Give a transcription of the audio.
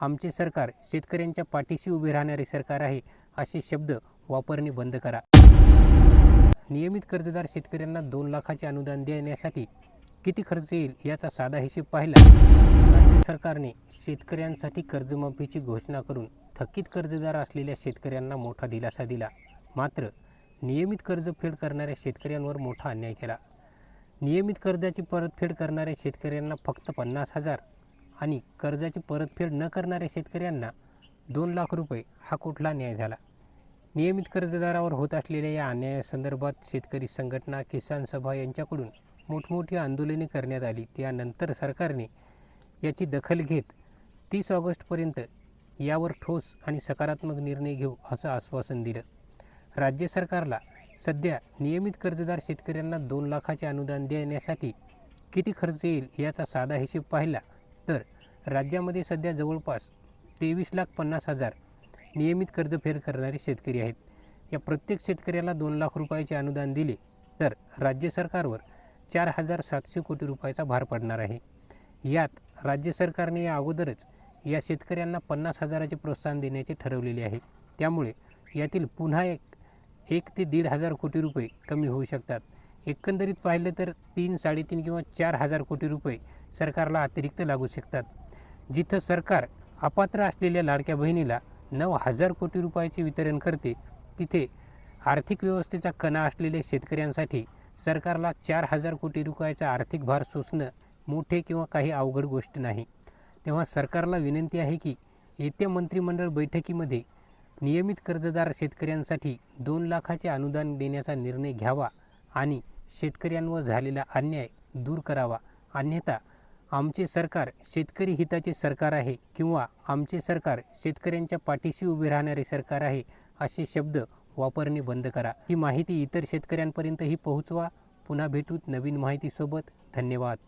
आमचे सरकार शेतकऱ्यांच्या पाठीशी उभे राहणारे सरकार आहे असे शब्द वापरणे बंद करा। नियमित कर्जदार शेतकऱ्यांना 2 लाखाचे अनुदान देण्यासाठी किती खर्च येईल याचा साधा हिशेब पाहिला। राज्य सरकारने शेतकऱ्यांसाठी कर्जमाफीची घोषणा करून थकीत कर्जदार असलेल्या शेतकऱ्यांना मोठा दिलासा दिला। मात्र नियमित कर्जफेड करणाऱ्या शेतकऱ्यांवर मोठा अन्याय केला। नियमित कर्जाची परतफेड करणाऱ्या शेतकऱ्यांना फक्त 50,000 आणि कर्जाची परतफेड न करणाऱ्या शेतकऱ्यांना 2 लाख रुपये हा कुठला न्याय झाला। नियमित कर्जदारावर होत असलेल्या या अन्यायासंदर्भात शेतकरी संघटना, किसान सभा यांच्याकडून मोठमोठी आंदोलने करण्यात आली। त्यानंतर सरकारने याची दखल घेत 30 ऑगस्टपर्यंत यावर ठोस आणि सकारात्मक निर्णय घेऊ असं आश्वासन दिलं। राज्य सरकारला सध्या नियमित कर्जदार शेतकऱ्यांना 2 लाखाचे अनुदान देण्यासाठी किती खर्च येईल याचा साधा हिशेब पाहिला तर राज्यामध्ये सध्या जवळपास 23,50,000 नियमित कर्जफेड करणारे शेतकरी आहेत। या प्रत्येक शेतकऱ्याला 2 लाख रुपयाचे अनुदान दिले तर राज्य सरकारवर 4,700 कोटी रुपयाचा भार पडणार आहे। यात राज्य सरकारने या अगोदरच या शेतकऱ्यांना 50,000चे प्रोत्साहन देण्याचे ठरवलेले आहे। त्यामुळे यातील पुन्हा 1 ते 1,500 कोटी रुपये कमी होऊ शकतात। एकंदरीत पाहिलं तर 3, 3.5 किंवा 4,000 कोटी रुपये सरकारला अतिरिक्त लागू शकतात। जिथं सरकार अपात्र असलेल्या लाडक्या बहिणीला 9,000 कोटी रुपयाचे वितरण करते, तिथे आर्थिक व्यवस्थेचा कणा असलेल्या शेतकऱ्यांसाठी सरकारला 4,000 कोटी रुपयाचा आर्थिक भार सोसणं मोठे किंवा काही अवघड गोष्ट नाही। तेव्हा सरकारला विनंती आहे की येत्या मंत्रिमंडळ बैठकीमध्ये नियमित कर्जदार शेतकऱ्यांसाठी 2 लाखाचे अनुदान देण्याचा निर्णय घ्यावा आणि शेतकऱ्यांवर झालेला अन्याय दूर करावा। अन्यथा आमचे सरकार शेतकरी हिताचे सरकार आहे किंवा आमचे सरकार शेतकऱ्यांच्या पाठीशी उभे राहणारे सरकार आहे असे शब्द वापरणे बंद करा। ही माहिती इतर शेतकऱ्यांपर्यंतही पोहोचवा। पुन्हा भेटूत नवीन माहितीसोबत। धन्यवाद।